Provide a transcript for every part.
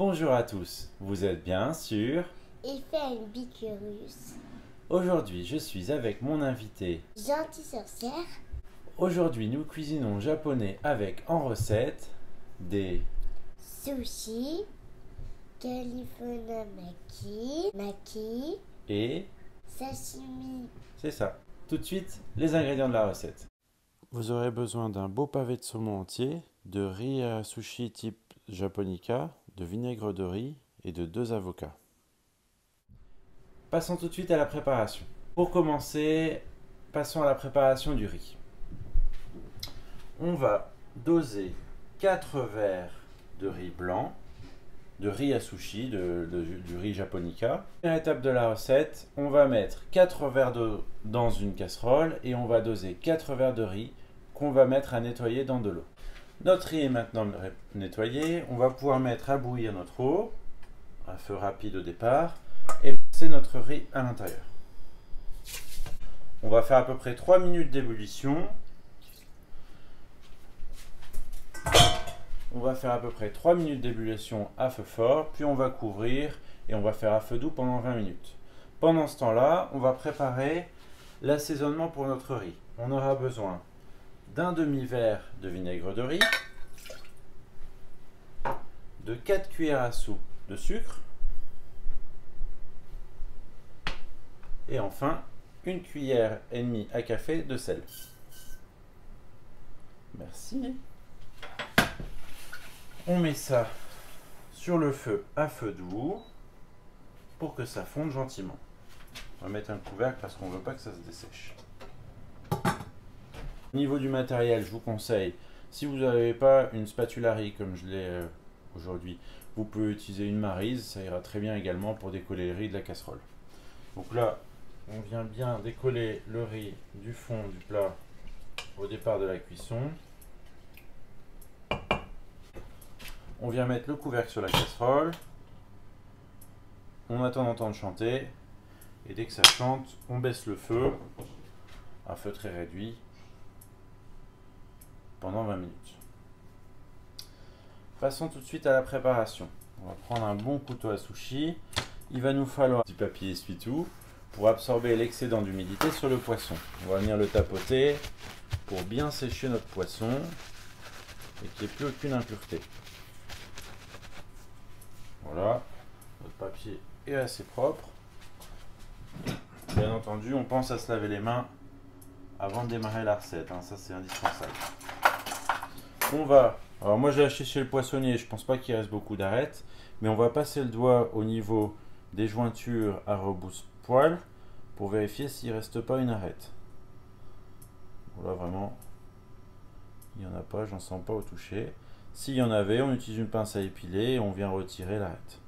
Bonjour à tous, vous êtes bien sûr. Il fait une bicurus. Aujourd'hui, je suis avec mon invité. Gentille sorcière. Aujourd'hui, nous cuisinons japonais avec en recette des Sushi. California maki. et Sashimi. c'est ça. Tout de suite, les ingrédients de la recette. Vous aurez besoin d'un beau pavé de saumon entier, de riz à sushi type japonica, de vinaigre de riz et de 2 avocats. Passons tout de suite à la préparation. Pour commencer, passons à la préparation du riz. On va doser 4 verres de riz blanc, de riz à sushi, du riz japonica. Première étape de la recette, on va mettre 4 verres d'eau dans une casserole et on va doser 4 verres de riz qu'on va mettre à nettoyer dans de l'eau. Notre riz est maintenant nettoyé, on va pouvoir mettre à bouillir notre eau, à feu rapide au départ, et passer notre riz à l'intérieur. On va faire à peu près 3 minutes d'ébullition. On va faire à peu près 3 minutes d'ébullition à feu fort, puis on va couvrir et on va faire à feu doux pendant 20 minutes. Pendant ce temps-là, on va préparer l'assaisonnement pour notre riz. On aura besoin d'un demi-verre de vinaigre de riz, de 4 cuillères à soupe de sucre, et enfin 1 cuillère et demie à café de sel. Merci. On met ça sur le feu à feu doux pour que ça fonde gentiment. On va mettre un couvercle parce qu'on ne veut pas que ça se dessèche. Au niveau du matériel, je vous conseille, si vous n'avez pas une spatula riz comme je l'ai aujourd'hui, vous pouvez utiliser une maryse, ça ira très bien également pour décoller le riz de la casserole. Donc là, on vient bien décoller le riz du fond du plat au départ de la cuisson. On vient mettre le couvercle sur la casserole. On attend d'entendre chanter. Et dès que ça chante, on baisse le feu à feu très réduit pendant 20 minutes. Passons tout de suite à la préparation. On va prendre un bon couteau à sushi. Il va nous falloir du papier essuie-tout pour absorber l'excédent d'humidité sur le poisson. On va venir le tapoter pour bien sécher notre poisson et qu'il n'y ait plus aucune impureté. Voilà, notre papier est assez propre. Bien entendu, on pense à se laver les mains avant de démarrer la recette, hein. Ça c'est indispensable. Alors moi j'ai acheté chez le poissonnier, je pense pas qu'il reste beaucoup d'arêtes, mais on va passer le doigt au niveau des jointures à rebousse-poil pour vérifier s'il ne reste pas une arête. Voilà, vraiment, il n'y en a pas, j'en sens pas au toucher. S'il y en avait, on utilise une pince à épiler et on vient retirer l'arête.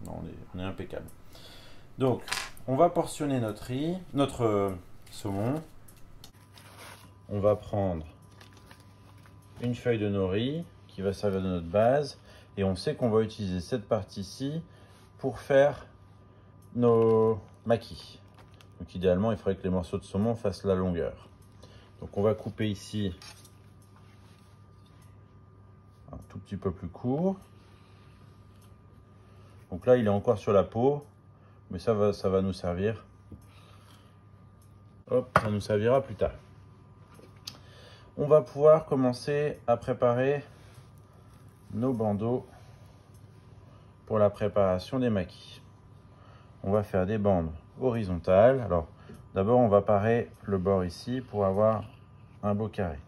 Non, on est impeccable. Donc, on va portionner notre riz, notre saumon. On va prendre une feuille de nori qui va servir de notre base. Et on sait qu'on va utiliser cette partie-ci pour faire nos makis. Donc idéalement, il faudrait que les morceaux de saumon fassent la longueur. Donc on va couper ici un tout petit peu plus court. Donc là, il est encore sur la peau, mais ça va nous servir. Hop, ça nous servira plus tard. On va pouvoir commencer à préparer nos bandeaux pour la préparation des makis. On va faire des bandes horizontales. Alors, d'abord, on va parer le bord ici pour avoir un beau carré.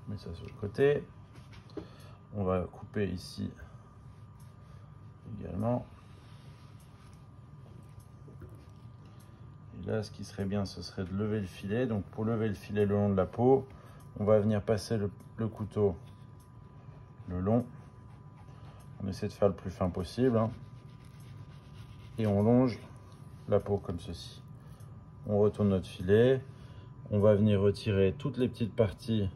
On met ça sur le côté. On va couper ici également. Et là, ce qui serait bien, ce serait de lever le filet. Donc, pour lever le filet le long de la peau, on va venir passer le couteau le long. On essaie de faire le plus fin possible, hein. Et on longe la peau comme ceci. On retourne notre filet. On va venir retirer toutes les petites parties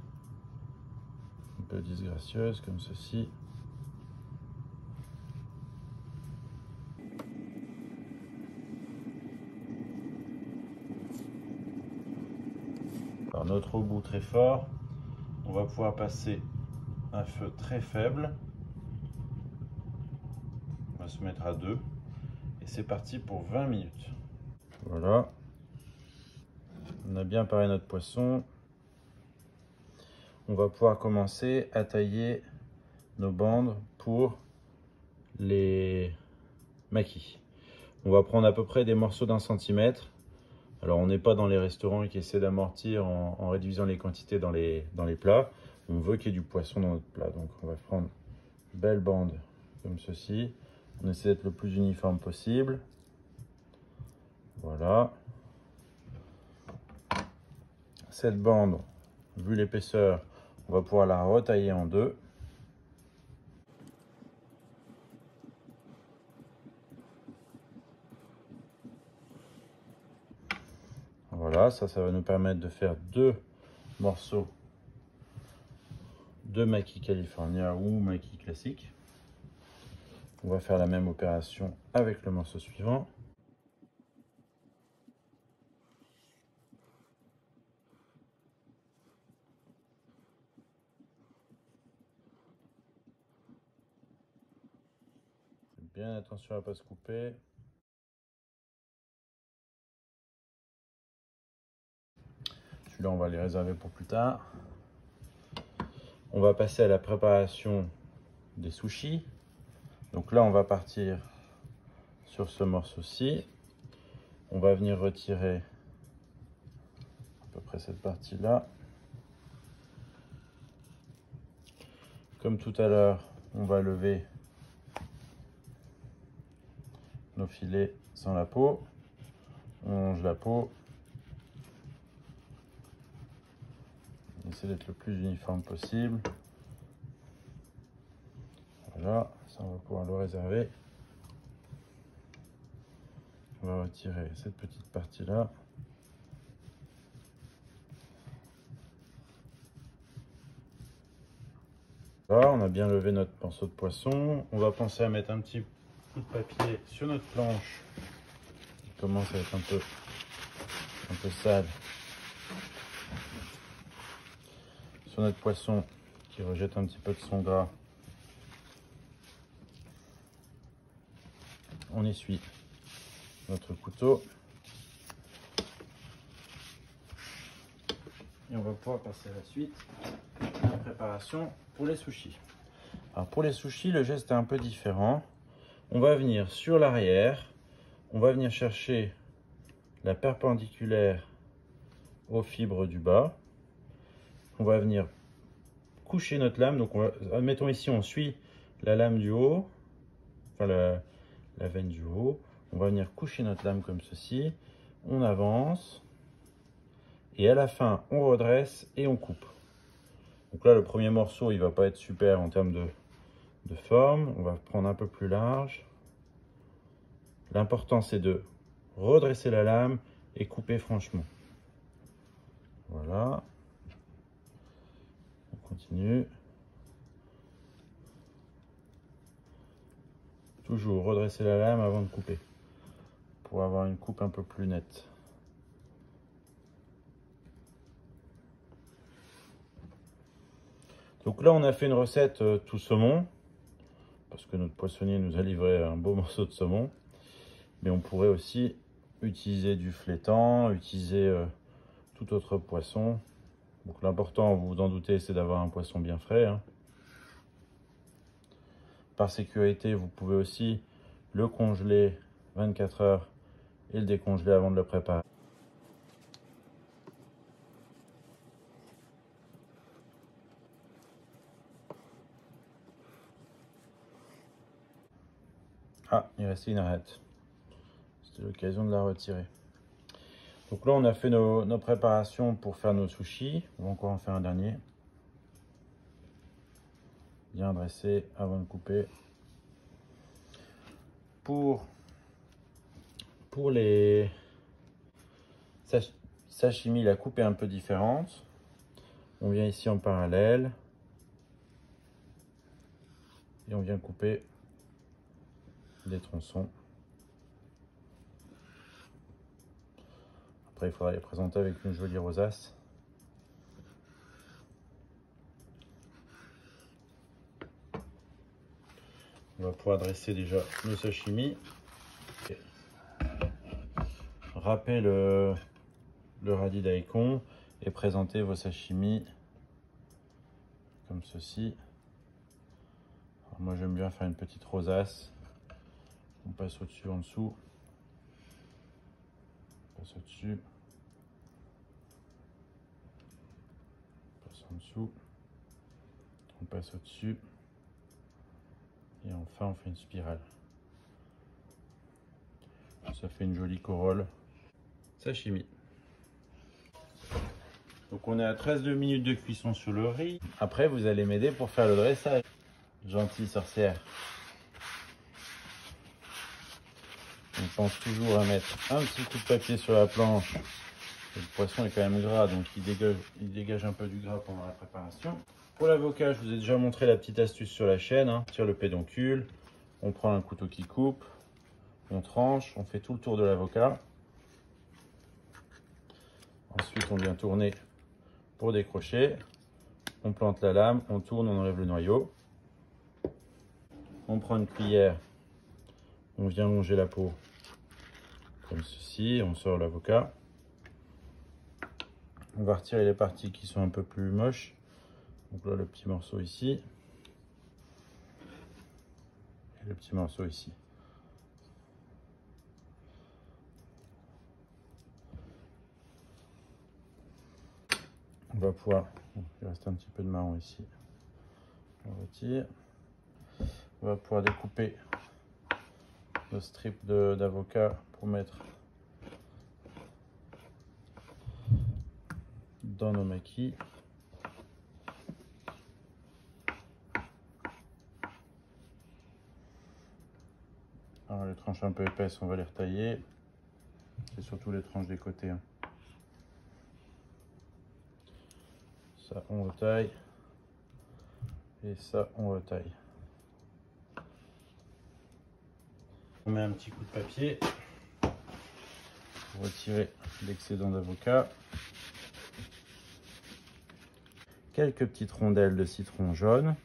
un peu disgracieuses comme ceci. Alors notre bout très fort, on va pouvoir passer un feu très faible. On va se mettre à 2 et c'est parti pour 20 minutes. Voilà, on a bien paré notre poisson. On va pouvoir commencer à tailler nos bandes pour les maquis. On va prendre à peu près des morceaux d'1 centimètre. Alors on n'est pas dans les restaurants qui essaient d'amortir en réduisant les quantités dans les plats. On veut qu'il y ait du poisson dans notre plat. Donc on va prendre une belle bande comme ceci. On essaie d'être le plus uniforme possible. Voilà. Cette bande, vu l'épaisseur, on va pouvoir la retailler en 2. Voilà, ça va nous permettre de faire 2 morceaux de maquis California ou maquis classique. On va faire la même opération avec le morceau suivant. Bien attention à ne pas se couper. Celui-là, on va les réserver pour plus tard. On va passer à la préparation des sushis. Donc là, on va partir sur ce morceau-ci. On va venir retirer à peu près cette partie-là. Comme tout à l'heure, on va lever nos filets sans la peau. On longe la peau. On essaie d'être le plus uniforme possible. Voilà, ça on va pouvoir le réserver. On va retirer cette petite partie-là. Voilà, on a bien levé notre morceau de poisson. On va penser à mettre un petit coup de papier sur notre planche qui commence à être un peu sale. Sur notre poisson qui rejette un petit peu de son gras. On essuie notre couteau. Et on va pouvoir passer à la suite à la préparation pour les sushis. Alors pour les sushis, le geste est un peu différent. On va venir sur l'arrière, on va venir chercher la perpendiculaire aux fibres du bas. On va venir coucher notre lame. Donc admettons ici, on suit la lame du haut, enfin la veine du haut. On va venir coucher notre lame comme ceci. On avance. Et à la fin, on redresse et on coupe. Donc là, le premier morceau, il va pas être super en termes de forme. On va prendre un peu plus large. L'important, c'est de redresser la lame et couper franchement. Voilà. On continue. Toujours redresser la lame avant de couper, pour avoir une coupe un peu plus nette. Donc là, on a fait une recette tout saumon, parce que notre poissonnier nous a livré un beau morceau de saumon. Mais on pourrait aussi utiliser du flétan, utiliser tout autre poisson. Donc l'important, vous vous en doutez, c'est d'avoir un poisson bien frais, hein. Par sécurité, vous pouvez aussi le congeler 24 heures et le décongeler avant de le préparer. Ah, il restait une arête. C'était l'occasion de la retirer. Donc là, on a fait nos préparations pour faire nos sushis. On va encore en faire un dernier. Bien dresser avant de couper. Pour les sashimi, la coupe est un peu différente. On vient ici en parallèle. Et on vient couper des tronçons. Après, il faudra les présenter avec une jolie rosace. On va pouvoir dresser déjà le sashimi. Râper le radis daikon et présenter vos sashimi comme ceci. Alors moi j'aime bien faire une petite rosace. On passe au-dessus, en dessous. On passe au-dessus. On passe en dessous. On passe au-dessus. Et enfin on fait une spirale. Ça fait une jolie corolle. Sashimi. Donc on est à 13 minutes de cuisson sur le riz. Après vous allez m'aider pour faire le dressage. Gentille sorcière. On pense toujours à mettre un petit coup de papier sur la planche. Le poisson est quand même gras, donc il dégage un peu du gras pendant la préparation. Pour l'avocat, je vous ai déjà montré la petite astuce sur la chaîne. On tire le pédoncule, on prend un couteau qui coupe, on tranche, on fait tout le tour de l'avocat. Ensuite, on vient tourner pour décrocher. On plante la lame, on tourne, on enlève le noyau. On prend une cuillère, on vient longer la peau comme ceci, on sort l'avocat. On va retirer les parties qui sont un peu plus moches. Donc là, le petit morceau ici. Et le petit morceau ici. On va pouvoir... Il reste un petit peu de marron ici. On retire. On va pouvoir découper le strip d'avocat pour mettre dans nos maquis. Alors les tranches un peu épaisses, on va les retailler. Et surtout les tranches des côtés. Ça, on retaille. Et ça, on retaille. On met un petit coup de papier pour retirer l'excédent d'avocat. Quelques petites rondelles de citron jaune.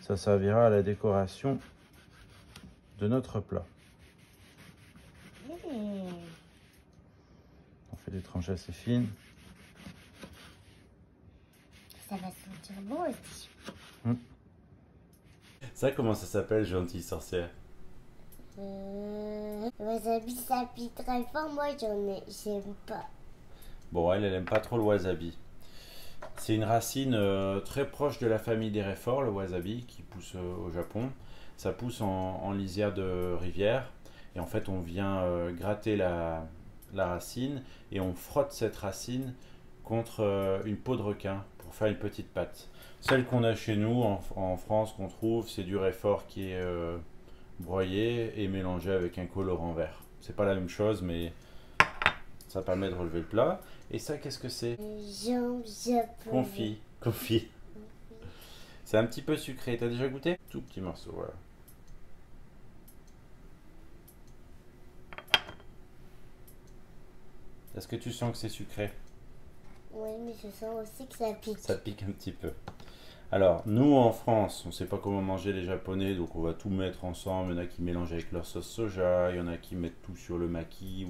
Ça servira à la décoration de notre plat. On fait des tranches assez fines. Ça va sentir bon aussi. Ça, comment ça s'appelle, gentille sorcière? Wasabi, ça pique très fort. Moi, j'aime pas. Bon, elle aime pas trop le wasabi. C'est une racine très proche de la famille des réforts, le wasabi, qui pousse au Japon. Ça pousse en lisière de rivière. Et en fait, on vient gratter la racine et on frotte cette racine contre une peau de requin pour faire une petite pâte. Celle qu'on a chez nous, en France, qu'on trouve, c'est du réfort qui est broyé et mélangé avec un colorant vert. C'est pas la même chose, mais ça permet de relever le plat. Et ça, qu'est-ce que c'est? Jambes japonaises. Confit. C'est un petit peu sucré. T'as déjà goûté? Tout petit morceau, voilà. Est-ce que tu sens que c'est sucré? Oui, mais je sens aussi que ça pique. Ça pique un petit peu. Alors, nous en France, on ne sait pas comment manger les Japonais, donc on va tout mettre ensemble. Il y en a qui mélangent avec leur sauce soja, il y en a qui mettent tout sur le maki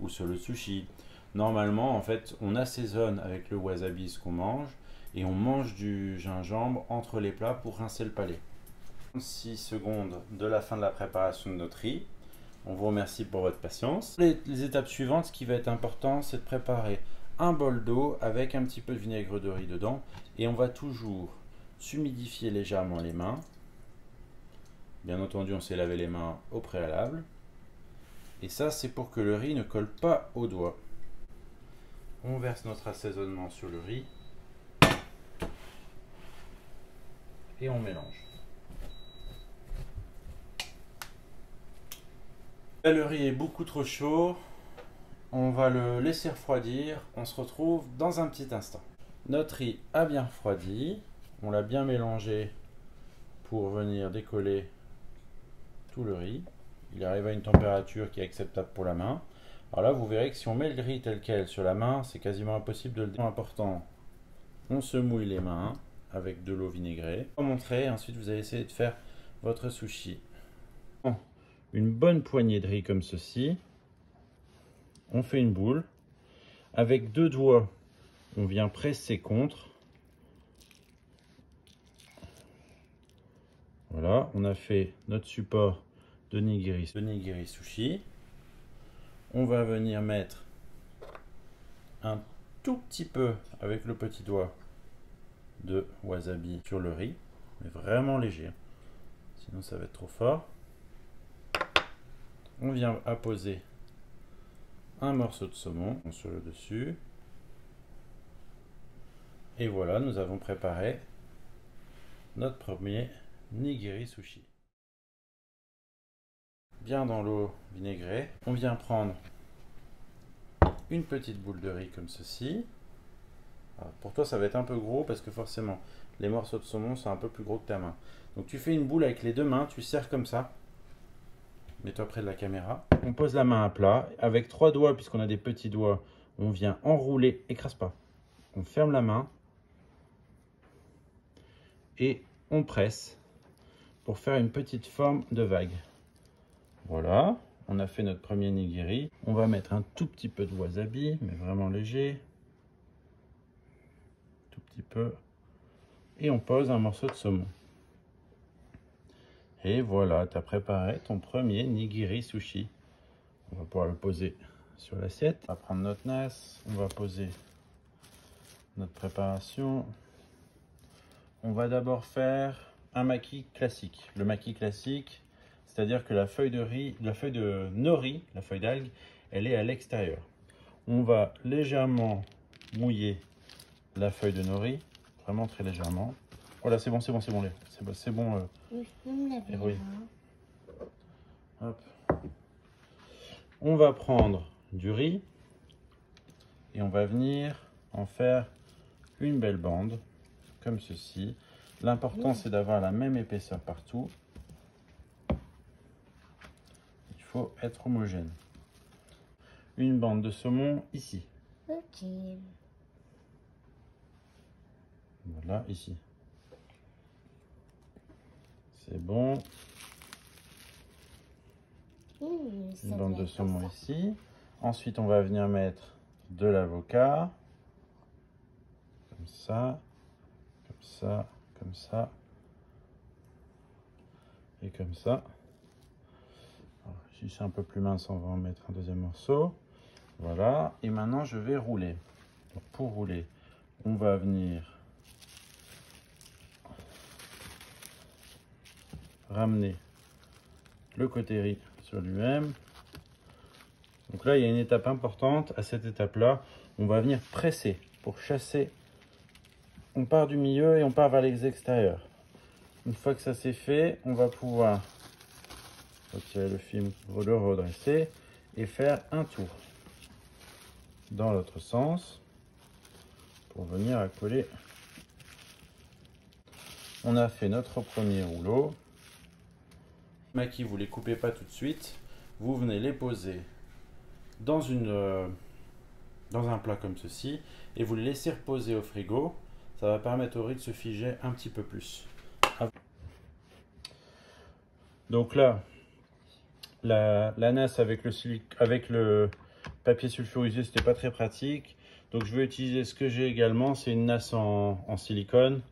ou sur le sushi. Normalement, en fait, on assaisonne avec le wasabi ce qu'on mange et on mange du gingembre entre les plats pour rincer le palais. 6 secondes de la fin de la préparation de notre riz. On vous remercie pour votre patience. Les étapes suivantes, ce qui va être important, c'est de préparer un bol d'eau avec un petit peu de vinaigre de riz dedans et on va toujours s'humidifier légèrement les mains. Bien entendu, on s'est lavé les mains au préalable. Et ça, c'est pour que le riz ne colle pas aux doigts. On verse notre assaisonnement sur le riz et on mélange. Là, le riz est beaucoup trop chaud. On va le laisser refroidir. On se retrouve dans un petit instant. Notre riz a bien refroidi. On l'a bien mélangé pour venir décoller tout le riz. Il arrive à une température qui est acceptable pour la main. Alors là, vous verrez que si on met le riz tel quel sur la main, c'est quasiment impossible de le décoller. Important, on se mouille les mains avec de l'eau vinaigrée. Je vais vous montrer, ensuite vous allez essayer de faire votre sushi. Une bonne poignée de riz comme ceci. On fait une boule. Avec 2 doigts, on vient presser contre. Voilà, on a fait notre support de nigiri sushi. On va venir mettre un tout petit peu avec le petit doigt de wasabi sur le riz, mais vraiment léger, sinon ça va être trop fort. On vient apposer un morceau de saumon sur le dessus. Et voilà, nous avons préparé notre premier nigiri sushi. Bien dans l'eau vinaigrée, on vient prendre une petite boule de riz comme ceci. Alors, pour toi, ça va être un peu gros parce que forcément, les morceaux de saumon sont un peu plus gros que ta main. Donc tu fais une boule avec les 2 mains, tu serres comme ça. Mets-toi près de la caméra. On pose la main à plat. Avec 3 doigts, puisqu'on a des petits doigts, on vient enrouler, écrase pas. On ferme la main et on presse pour faire une petite forme de vague. Voilà, on a fait notre premier nigiri. On va mettre un tout petit peu de wasabi, mais vraiment léger. Tout petit peu. Et on pose un morceau de saumon. Et voilà, tu as préparé ton premier nigiri sushi. On va pouvoir le poser sur l'assiette. On va prendre notre nasse, on va poser notre préparation. On va d'abord faire un maki classique. Le maki classique, c'est-à-dire que la feuille de riz, la feuille de nori, la feuille d'algue, elle est à l'extérieur. On va légèrement mouiller la feuille de nori, vraiment très légèrement. Voilà, c'est bon, c'est bon, c'est bon, c'est bon. Oui. Hop. On va prendre du riz et on va venir en faire une belle bande, comme ceci. L'important, c'est d'avoir la même épaisseur partout. Il faut être homogène. Une bande de saumon ici. Ok. Voilà, ici. C'est bon. Une bande de saumon ici. Ensuite, on va venir mettre de l'avocat. Comme ça. Comme ça. Comme ça. Et comme ça. Alors, si c'est un peu plus mince, on va en mettre un deuxième morceau. Voilà. Et maintenant, je vais rouler. Donc, pour rouler, on va venir ramener le côté riz sur lui-même. Donc là, il y a une étape importante. À cette étape-là, on va venir presser pour chasser. On part du milieu et on part vers les extérieurs. Une fois que ça c'est fait, on va pouvoir retirer le film, le redresser et faire un tour dans l'autre sens pour venir accoler. On a fait notre premier rouleau. Les makis, vous ne les coupez pas tout de suite. Vous venez les poser dans un plat comme ceci et vous les laissez reposer au frigo. Ça va permettre au riz de se figer un petit peu plus. Donc là, la nasse avec le papier sulfurisé, c'était pas très pratique. Donc je vais utiliser ce que j'ai également, c'est une nasse en silicone.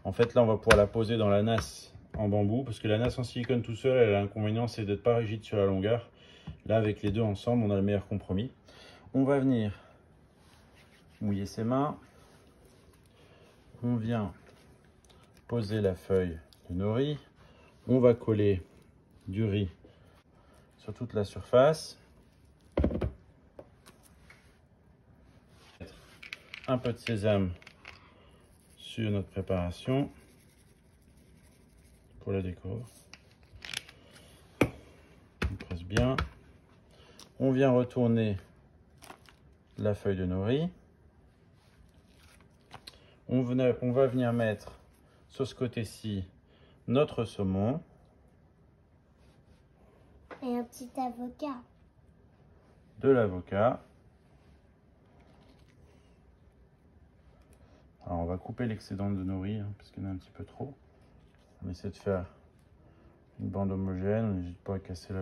En fait là, on va pouvoir la poser dans la nasse en bambou, parce que la nasse en silicone tout seul, elle a l'inconvénient, c'est d'être pas rigide sur la longueur. Là, avec les deux ensemble, on a le meilleur compromis. On va venir mouiller ses mains. On vient poser la feuille de nori. On va coller du riz sur toute la surface. Un peu de sésame sur notre préparation pour la déco. On presse bien. On vient retourner la feuille de nori. On va venir mettre sur ce côté-ci notre saumon. Et un petit avocat. De l'avocat. Alors on va couper l'excédent de nori, hein, parce qu'il y en a un petit peu trop. On essaie de faire une bande homogène. On n'hésite pas à casser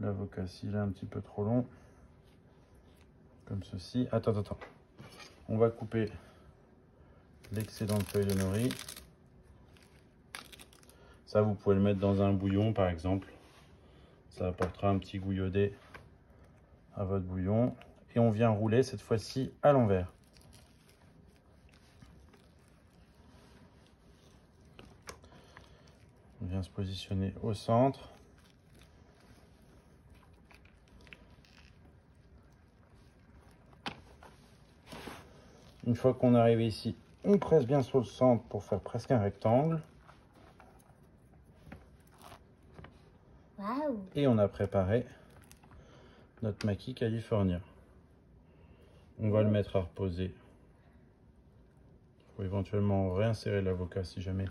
l'avocat s'il est un petit peu trop long. Comme ceci. Attends. On va couper l'excédent de feuilles de nori. Ça, vous pouvez le mettre dans un bouillon, par exemple. Ça apportera un petit goût iodé à votre bouillon. Et on vient rouler cette fois-ci à l'envers. On vient se positionner au centre. Une fois qu'on est arrivé ici, on presse bien sur le centre pour faire presque un rectangle. Waouh! Et on a préparé notre maquis californien. On va le mettre à reposer. Il faut éventuellement réinsérer l'avocat si jamais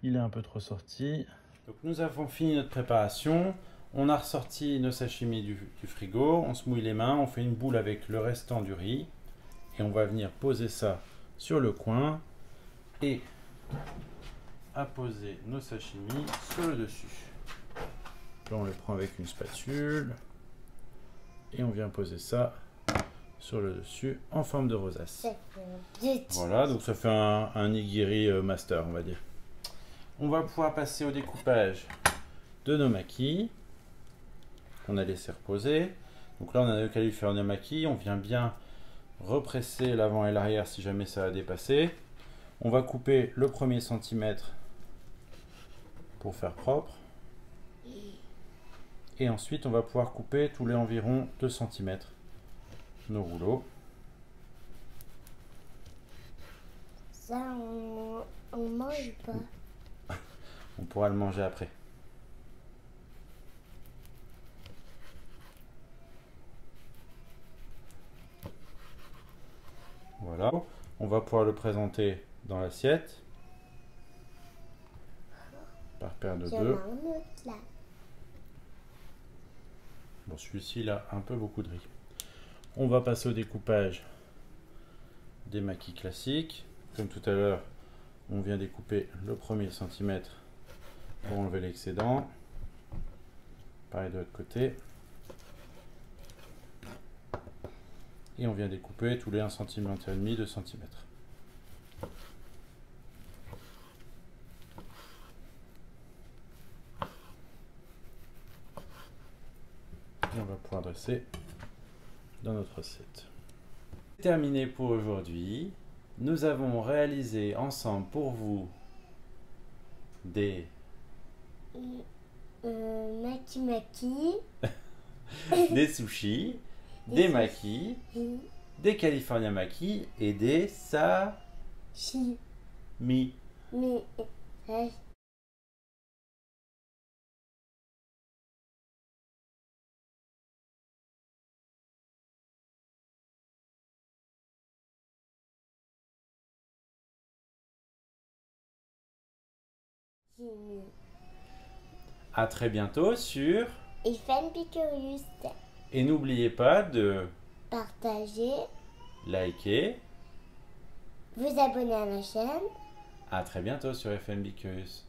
il est un peu trop sorti. Donc nous avons fini notre préparation. On a ressorti nos sashimi du frigo. On se mouille les mains. On fait une boule avec le restant du riz. Et on va venir poser ça sur le coin. Et apposer nos sashimi sur le dessus. Là on le prend avec une spatule. Et on vient poser ça sur le dessus en forme de rosace. Voilà, donc ça fait un nigiri master, on va dire. On va pouvoir passer au découpage de nos maquis qu'on a laissé reposer. Donc là, on a le california maki. On vient bien represser l'avant et l'arrière si jamais ça a dépassé. On va couper le premier centimètre pour faire propre. Et ensuite, on va pouvoir couper tous les environ 2 cm nos rouleaux. Ça, on mange pas. On pourra le manger après. Voilà. On va pouvoir le présenter dans l'assiette. Par paire de deux. Bon, celui-ci, il a un peu beaucoup de riz. On va passer au découpage des maquis classiques. Comme tout à l'heure, on vient découper le premier centimètre pour enlever l'excédent. Pareil de l'autre côté. Et on vient découper tous les 1,5 cm, 2 cm. Et on va pouvoir dresser dans notre assiette. C'est terminé pour aujourd'hui. Nous avons réalisé ensemble pour vous des maki, des sushis, des makis, des California maki et des sashimi. À très bientôt sur FNBcurious. Et n'oubliez pas de Partagez, liker. vous abonner à la chaîne. À très bientôt sur FNB Curious.